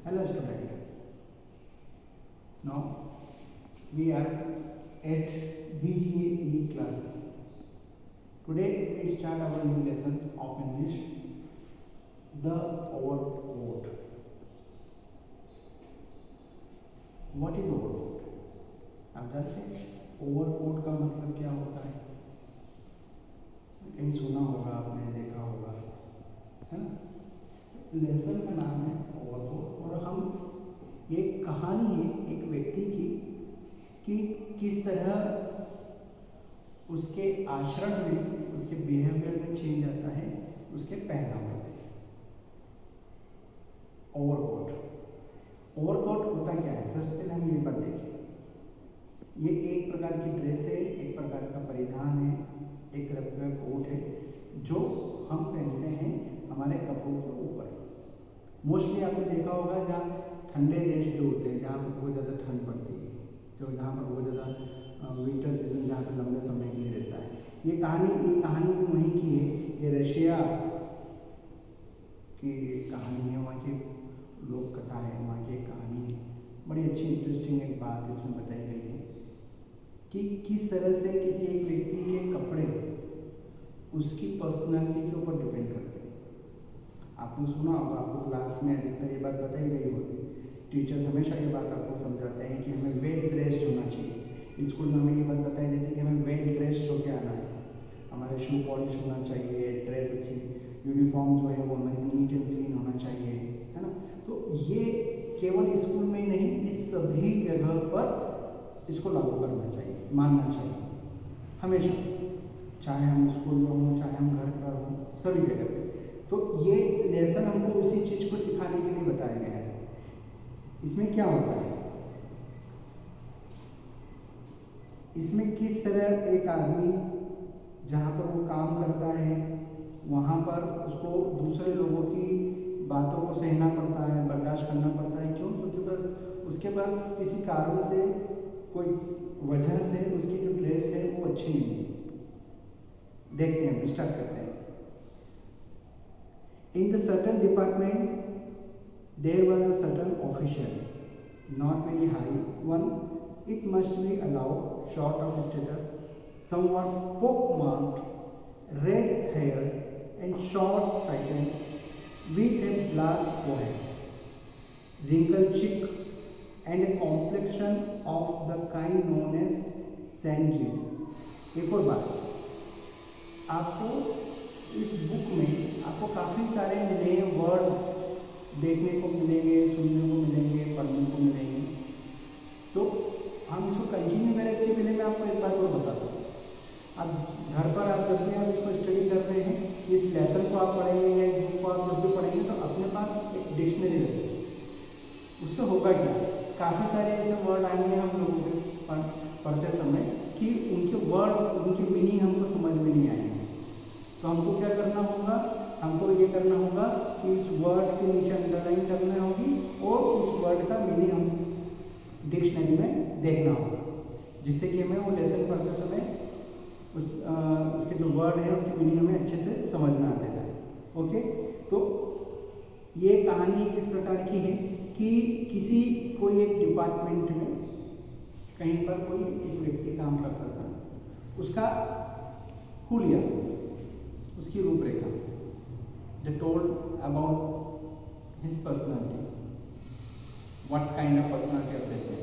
Hello student. Now we are at BGAE classes. Today we start our new lesson of English, the overcoat. What is overcoat? आप जानते हैं overcoat का मतलब क्या होता है? कहीं सुना होगा आपने, देखा होगा, है ना? लेसन का नाम है ओवरकोट और हम ये कहानी है एक व्यक्ति की कि किस तरह उसके आचरण में, उसके बिहेवियर में चेंज आता है उसके पहनावे से। ओवरकोट होता क्या है? सबसे पहले हम ये बात देखें, ये एक प्रकार की ड्रेस है, एक प्रकार का परिधान है, एक तरह का कोट है जो हम पहनते हैं हमारे कपड़ों के ऊपर। मोस्टली आपने देखा होगा जहाँ ठंडे देश जो होते हैं, जहाँ पर बहुत ज़्यादा ठंड पड़ती है, जो जहाँ पर बहुत ज़्यादा विंटर सीजन जहाँ पर लंबे समय के लिए रहता है। ये कहानी भी वहीं की है, ये रशिया की कहानी है, वहाँ की लोक कथा है, वहाँ की एक कहानी है। बड़ी अच्छी इंटरेस्टिंग एक बात इसमें बताई गई है कि किस तरह से किसी एक व्यक्ति के कपड़े उसकी पर्सनालिटी के ऊपर डिपेंड करते हैं। आपने सुना होगा, आपको क्लास में अधिकतर ये बात बताई गई होगी, टीचर्स हमेशा ये बात आपको समझाते हैं कि हमें वेल ड्रेस्ड होना चाहिए। स्कूल में हमें ये बात बताई जाती है कि हमें वेल ड्रेस्ड होकर आना है, हमारे शू पॉलिश होना चाहिए, ड्रेस अच्छी, यूनिफॉर्म जो है वो हमारी नीट एंड क्लीन होना चाहिए, है ना? तो ये केवल स्कूल में ही नहीं, इस सभी जगह पर इसको लागू करना चाहिए, मानना चाहिए हमेशा, चाहे हम स्कूल में हों, चाहे हम घर पर हों, सभी जगह पे। तो ये लेसन हमको उसी चीज़ को सिखाने के लिए बताया गया है। इसमें क्या होता है, इसमें किस तरह एक आदमी जहाँ पर वो काम करता है वहाँ पर उसको दूसरे लोगों की बातों को सहना पड़ता है, बर्दाश्त करना पड़ता है। क्यों? क्योंकि बस उसके पास किसी कारण से, कोई वजह से उसकी जो ड्रेस है वो अच्छी नहीं है। देखते हैं, स्टार्ट करते हैं। In the certain department, there was a certain official, not very high one. It must be allowed, short of stature, somewhat pock-marked, red hair, and short-sighted, with a black forehead, wrinkled cheek, and a complexion of the kind known as sanguine. एक और बात, आपको इस book में आपको काफ़ी सारे नए वर्ड देखने को मिलेंगे, सुनने को मिलेंगे, पढ़ने को मिलेंगे। तो हम इसको कंटिन्यू करें इसके पहले मैं आपको एक बात और बताता हूँ। अब घर पर आप जब भी आप इसको स्टडी कर रहे हैं, इस लेसन को आप पढ़ेंगे या इस बुक को आप जब भी पढ़ेंगे तो अपने पास एक डिक्शनरी रखें। उससे होगा क्या, काफ़ी सारे ऐसे वर्ड आएंगे हम लोगों के पढ़ते समय कि उनके वर्ड, उनकी मीनिंग हमको समझ में नहीं आएंगे। तो हमको क्या करना होगा, हमको ये करना होगा कि इस वर्ड के नीचे अंडरलाइन करना होगी और उस वर्ड का मीनिंग हम डिक्शनरी में देखना होगा, जिससे कि हमें वो लेसन पढ़ते समय उसके जो वर्ड है उसकी मीनिंग हमें अच्छे से समझ में आते जाए। ओके, तो ये कहानी किस प्रकार की है कि किसी कोई एक डिपार्टमेंट में कहीं पर कोई एक व्यक्ति काम करता था, उसका हुलिया, उसकी रूपरेखा, they told about his personality, what kind of personality of that man.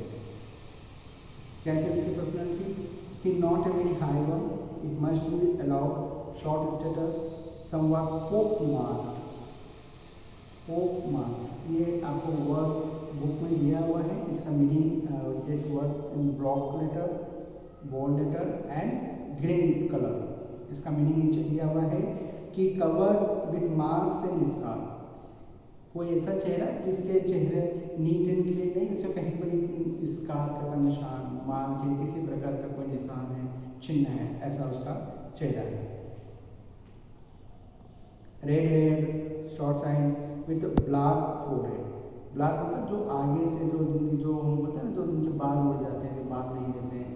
क्या है उसकी personality? He not a very high one, it must be allowed, short status, somewhat pock-marked. pock-marked, ये आपको वर्ड बुक में दिया हुआ है, इसका मीनिंग एक word in block letter, bold letter and green colour, इसका मीनिंग नीचे दिया हुआ है कि covered with marks and scar. कोई ऐसा चेहरा जिसके चेहरे नीट एंड क्लीन नहीं, उसमें कहीं पर स्कार का निशान, मार्क है, किसी प्रकार का कोई निशान है, चिन्ह है, ऐसा उसका चेहरा है। Red hair, short side with black forehead. Black मतलब जो आगे से जो हम बोलते हैं ना, जो उनके बाल उड़ जाते हैं, जो बाल नहीं रहते हैं।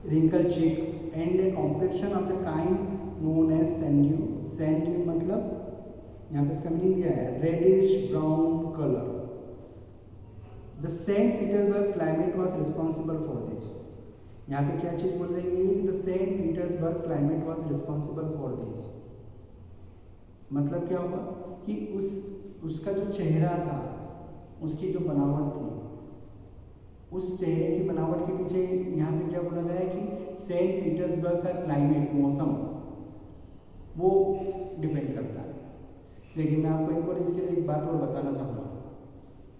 Wrinkle cheek and a complexion of the kind known as sand dune. Sand dune मतलब यहाँ पे इसका मीनिंग दिया है reddish brown colour, the Saint Petersburg climate was responsible for this. यहाँ पे क्या चीज बोल रही है, the Saint Petersburg climate was responsible for this. मतलब क्या हुआ कि उसका जो चेहरा था, उसकी जो बनावट थी, उस चेहरे की बनावट के पीछे यहाँ पे क्या बोला गया है कि सेंट पीटर्सबर्ग का क्लाइमेट, मौसम, वो डिपेंड करता है। देखिए मैं आपको एक और इसके लिए एक बात और बताना चाहूँगा,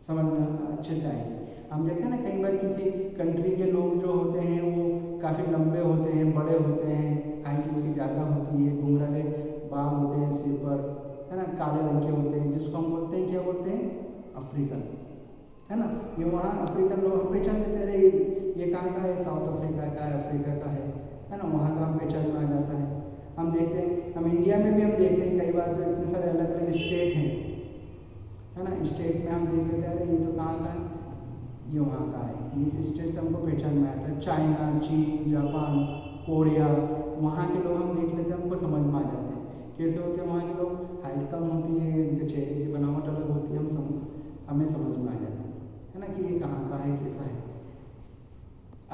समझ में अच्छे से आएगी। हम देखते हैं ना कई बार किसी कंट्री के लोग जो होते हैं वो काफ़ी लंबे होते हैं, बड़े होते हैं, हाइट उनकी ज़्यादा होती है, घुंघराले बाल होते हैं सिर पर, है ना, काले रंग के होते हैं, जिसको हम बोलते हैं, क्या बोलते हैं, अफ्रीकन, है ना। ये वहाँ अफ्रीकन लोग हम पहचान लेते हैं, अरे ये कहाँ का है, साउथ अफ्रीका का है, अफ्रीका का है ना, वहाँ का हम पहचान में आ जाता है। हम देखते हैं, हम इंडिया में भी हम देखते हैं कई बार तो इतने सारे अलग अलग स्टेट हैं, है ना, स्टेट में हम देख लेते हैं, अरे ये तो कहाँ का है, ये वहाँ का है। ये स्टेट से हमको पहचान में आता है। चाइना, चीन, जापान, कोरिया, वहाँ के लोग हम देख लेते हैं, हमको समझ में आ जाते हैं कैसे होते हैं। वहाँ के लोग हाइट कम होती है, उनके चेहरे की बनावट अलग होती है, हमें समझ में आ जाता है ना, कि ये कहाँ का है, कैसा है।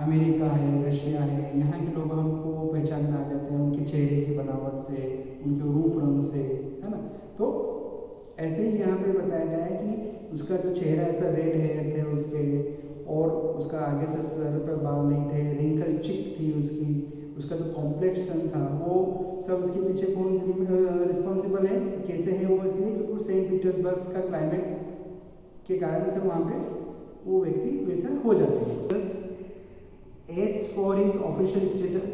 अमेरिका है, रशिया है, यहाँ के लोग हमको पहचान में आ जाते हैं उनके चेहरे की बनावट से, उनके रूप रंग से, है ना। तो ऐसे ही यहाँ पे बताया गया है कि उसका जो चेहरा ऐसा रेड हेयर थे उसके, और उसका आगे से सर पर बाल नहीं थे, रिंकल चिक थी उसकी, उसका जो कॉम्प्लेक्शन था, वो सब उसके पीछे कौन रिस्पॉन्सिबल है, कैसे है वो, इसलिए क्योंकि सेंट पीटर्सबर्ग का क्लाइमेट के कारण से वहाँ पे वो व्यक्ति वैसा हो जाते हैं। As for his official status,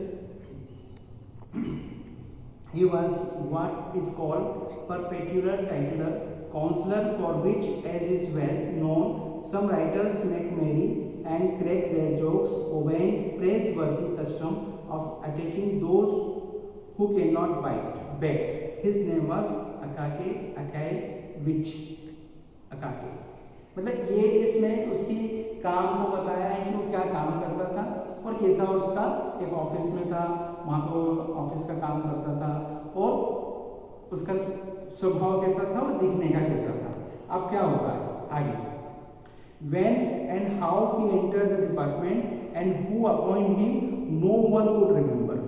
he was what is called perpetual titular counselor, for which, as is well known, some writers make merry and crack their jokes, obeying praiseworthy custom of attacking those who cannot beg. His name was Akakevich Akake। मतलब ये इसमें उसकी काम को बताया है कि वो क्या काम करता था और कैसा उसका एक ऑफिस में था, वहाँ पर वो ऑफिस का काम करता था, और उसका स्वभाव कैसा था और दिखने का कैसा था। अब क्या होता है आगे, when and how he entered the department and who appointed him, no one could remember।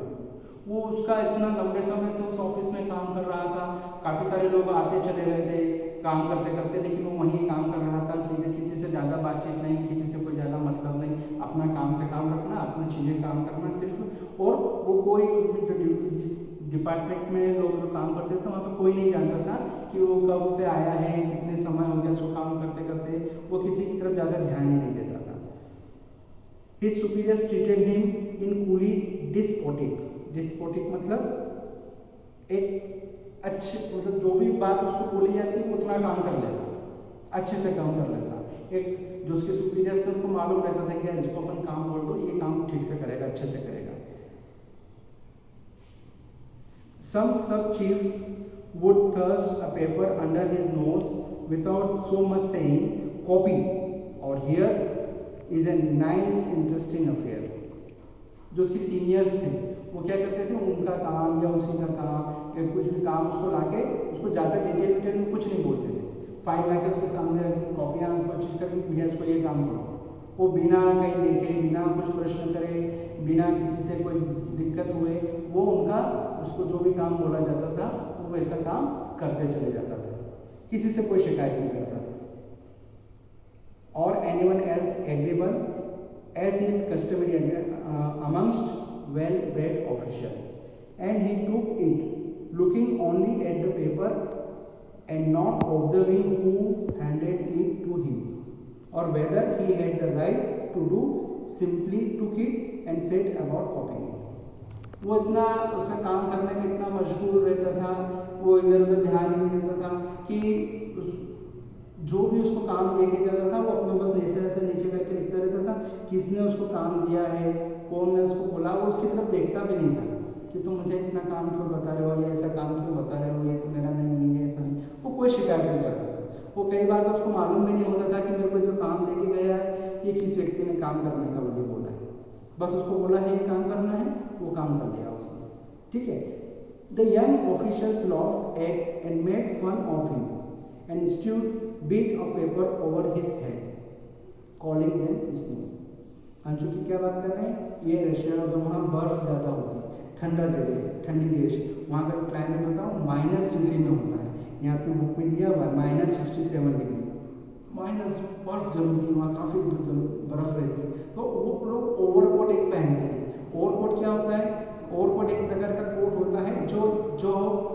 वो उसका इतना लंबे समय से उस ऑफिस में काम कर रहा था, काफ़ी सारे लोग आते चले गए थे काम करते करते, लेकिन वो वहीं काम कर रहा था, सीधे किसी से ज़्यादा बातचीत नहीं, किसी से कोई ज़्यादा मतलब नहीं, अपना काम से काम रखना, अपनी चीज़ें काम करना सिर्फ। और वो कोई जो डिपार्टमेंट में लोग जो काम करते थे वहाँ पर कोई नहीं जानता था कि वो कब से आया है, कितने समय हो गया उसको काम करते करते, वो किसी की तरफ ज़्यादा ध्यान ही नहीं देता था। His superiors treated him in coolly despotic। Despotic मतलब एक अच्छे, मतलब जो भी बात उसको बोली जाती है वो उतना काम कर लेता, अच्छे से काम कर लेता। एक जो उसके सुपीरियर्स थे उनको मालूम रहता था कि यार इसको अपन काम बोल दो, ये काम ठीक से करेगा, अच्छे से करेगा। Some sub-chief would thrust a paper under his nose without so much saying, "Copy," or "Here's is a nice interesting affair." जो उसके सीनियर्स थे वो क्या करते थे, उनका काम या उसी का काम या कुछ भी काम उसको लाके उसको ज़्यादा डिटेल में कुछ नहीं बोलते थे, फाइल लाके उसके सामने रख दी, कॉपियाँ उसको अच्छी कर दी, भैया इसको ये काम करो। वो बिना कहीं देखे, बिना कुछ प्रश्न करे, बिना किसी से कोई दिक्कत हुए, वो उनका उसको जो भी काम बोला जाता था वो वैसा काम करते चले जाता था, किसी से कोई शिकायत नहीं करता था। और anyone else agreeable as is customary amongst well-bred official, and he took it looking only at the paper and not observing who handed it to him or whether he had the right to do, simply took it and set about copying it। वो इतना उसका काम करने में इतना मशगूल रहता था, वो इधर उधर ध्यान नहीं देता था कि जो भी उसको काम दे के जाता था वो अपना बस ऐसे ऐसे नीचे करके लिखता रहता था, किसने उसको काम दिया है, कौन ने उसको बोला, वो उसकी तरफ देखता भी नहीं था कि तुम मुझे इतना काम क्यों बता रहे हो, या ऐसा काम क्यों बता रहे हो, ये तो मेरा नहीं है, ऐसा नहीं। वो कोई शिकायत नहीं करता था। वो कई बार तो उसको मालूम भी नहीं होता था कि मेरे को जो काम दे के गया है ये किस व्यक्ति ने काम करने का मुझे बोला है, बस उसको बोला है ये काम करना है, वो काम कर लिया उसने, ठीक है। The young officials laughed at and made fun of him and stood beat a paper over his head calling them snow. Anshu की क्या बात कर रहे हैं, ये रशिया और वहाँ बर्फ ज़्यादा होती है, ठंडा जगह, ठंडी देश, वहाँ का क्लाइमेट बताओ -डिग्री में होता है। यहाँ पे बुक में दिया हुआ है -67 डिग्री, माइनस बर्फ जमती है वहाँ, काफ़ी बर्फ रहती है। तो वो लोग ओवरकोट एक पहनते हैं। ओवरकोट क्या होता है, ओवरकोट एक प्रकार का कोट होता है जो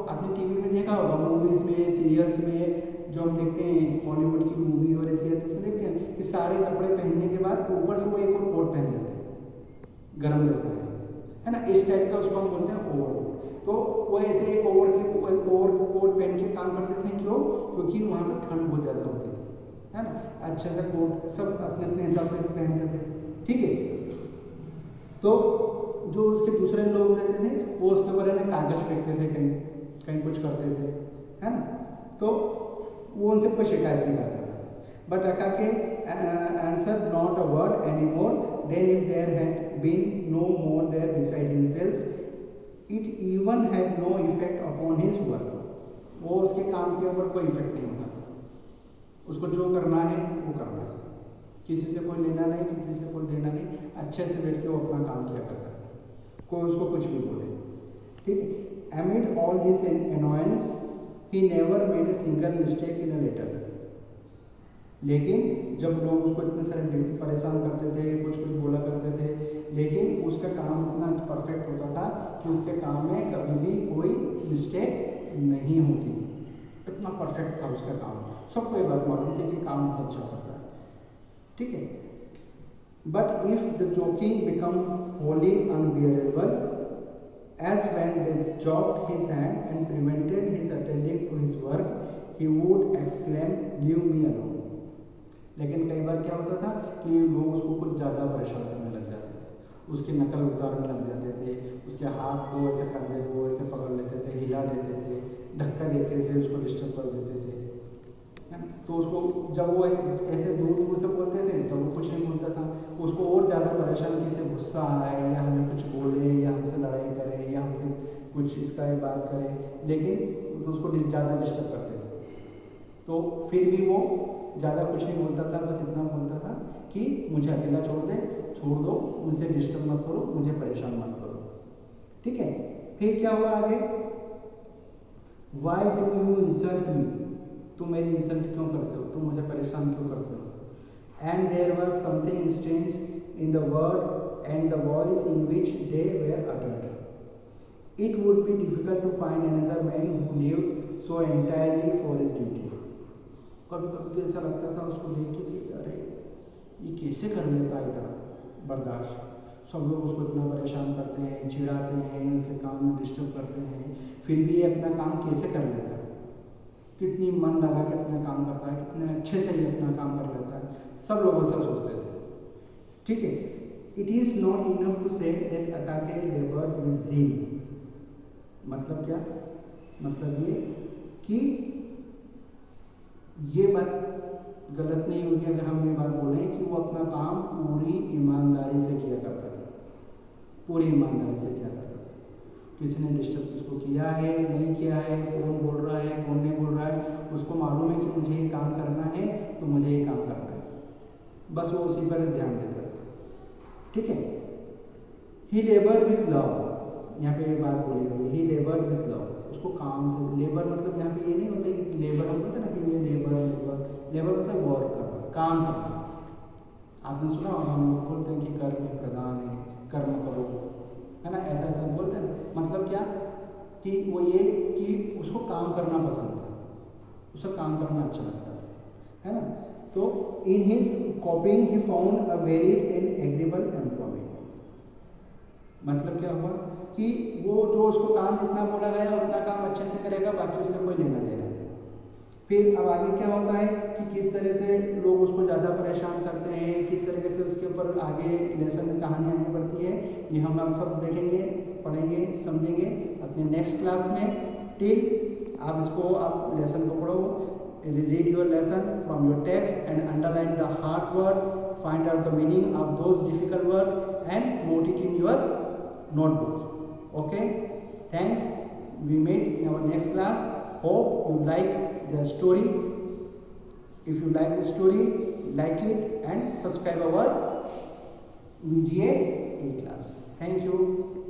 आपने टीवी में देखा होगा, मूवीज़ में, सीरियल्स में, जो हम देखते हैं हॉलीवुड की मूवी और ऐसी उसमें देखते हैं कि सारे कपड़े पहनने के बाद ऊपर से वो एक और कोट पहन लेते हैं, गर्म रहता है ना, इस टाइप का उसको हम बोलते हैं ओवरकोट। तो वो ऐसे एक ओवरकोट पहन के काम करते थे, क्यों, क्योंकि वहाँ पर ठंड बहुत ज़्यादा होती थी, है ना। अच्छे से कोट सब अपने अपने हिसाब से पहनते थे, ठीक है। तो जो उसके दूसरे लोग रहते थे वो उसके ऊपर है ना कागज फेंकते थे, कहीं कहीं कुछ करते थे, है ना। तो वो उनसे कोई शिकायत नहीं करता था। But Akaky answer not a word any more than if there had been no more there beside himself it even had no effect upon his work. वो उसके काम के ऊपर कोई इफेक्ट नहीं होता था, उसको जो करना है वो करना है, किसी से कोई लेना नहीं, किसी से कोई देना नहीं, अच्छे से बैठ के वो अपना काम किया करता था, कोई उसको कुछ भी बोले, ठीक है। Amid all this annoyance, he never made a single mistake in a letter. लेकिन जब लोग उसको इतने सारे परेशान करते थे, कुछ कुछ बोला करते थे, लेकिन उसका काम इतना परफेक्ट होता था कि उसके काम में कभी भी कोई मिस्टेक नहीं होती थी, इतना परफेक्ट था उसका काम। सबको ये बात मालूम थी कि काम बहुत अच्छा करता है, ठीक है। But if the joking become wholly unbearable, as when they jogged his hand and prevented his attending to his work, he would exclaim, "Leave me alone." लेकिन कई बार क्या होता था कि लोग उसको कुछ ज़्यादा परेशान करने लग जाते थे, उसकी नकल उतारने लग जाते थे, उसके हाथ को ऐसे कंधे को ऐसे पकड़ लेते थे, हिला देते थे, धक्का देके से उसको डिस्टर्ब कर देते थे, तो उसको जब वो ऐसे दूर दूर से बोलते थे तो वो कुछ नहीं बोलता था, उसको और ज़्यादा परेशान किसी गुस्सा आए या हमें कुछ बोले या हमसे लड़ाई करे या हमसे कुछ इसका बात करे, लेकिन तो उसको ज़्यादा डिस्टर्ब करते थे। तो फिर भी वो ज़्यादा कुछ नहीं बोलता था, बस इतना बोलता था कि मुझे अकेला छोड़ दो, मुझे डिस्टर्ब मत करो, मुझे परेशान मत करो, ठीक है। फिर क्या हुआ आगे, why do you insult me, तुम मेरी इंसल्ट क्यों करते हो, तुम मुझे परेशान क्यों करते हो। And there was something strange in the word and the voice in which they were uttered. It would be difficult to find another man who lived so entirely for his duties. कभी कभी तो ऐसा लगता था उसको देख के कि अरे ये कैसे कर लेता है इतना बर्दाश्त, सब लोग उसको इतना परेशान करते हैं, चिढ़ाते हैं, उसके काम में डिस्टर्ब करते हैं, फिर भी ये अपना काम कैसे कर लेता है, कितनी मन लगा के अपना काम करता है, कितने अच्छे से ये अपना काम कर लेता है, सब लोग ऐसा सोचते थे, ठीक है। It is not enough to say that Akaky laboured with zeal. मतलब क्या, मतलब ये कि ये बात गलत नहीं होगी अगर हम ये बात बोलें कि वो अपना काम पूरी ईमानदारी से किया करता था, पूरी ईमानदारी से किया करता था, किसी ने डिस्टर्ब किसको किया है नहीं किया है, कौन बोल रहा है कौन नहीं बोल रहा है, उसको मालूम है कि मुझे ये काम करना है तो मुझे ये काम करना है, बस वो उसी पर ध्यान देता था, ठीक है। ही लेबर्ड विथ लव, यहाँ पे ये बात बोली गई, ही लेबर्ड विथ लव, उसको काम से, लेबर मतलब यहाँ पे ये नहीं होता कि लेबर हम बोलते ना कि ये लेबर मतलब वर्क करना, काम करना। आपने सुना हम लोग बोलते हैं कि कर्म प्रधान है, कर्म करो, है ना, ऐसा ऐसा बोलते हैं। मतलब क्या कि वो ये कि उसको काम करना पसंद था, उसको काम करना अच्छा लगता था, है ना। तो in his कॉपिंग he found a varied and agreeable employment. मतलब क्या हुआ कि वो जो उसको काम जितना बोला गया उतना काम अच्छे से करेगा, बाकी उससे कोई लेना देना। फिर अब आगे क्या होता है कि किस तरह से लोग उसको ज़्यादा परेशान करते हैं, किस तरीके से उसके ऊपर आगे लेसन में कहानी आगे बढ़ती है, ये हम आप सब देखेंगे, पढ़ेंगे, समझेंगे अपने नेक्स्ट क्लास में। टिल आप इसको आप लेसन को पढ़ो, read your lesson from your text and underline the hard word, find out the meaning of those difficult word and note it in your notebook. Okay, thanks. We meet in our next class. Hope you like the story. If you like the story, like it and subscribe our VGA A class. Thank you.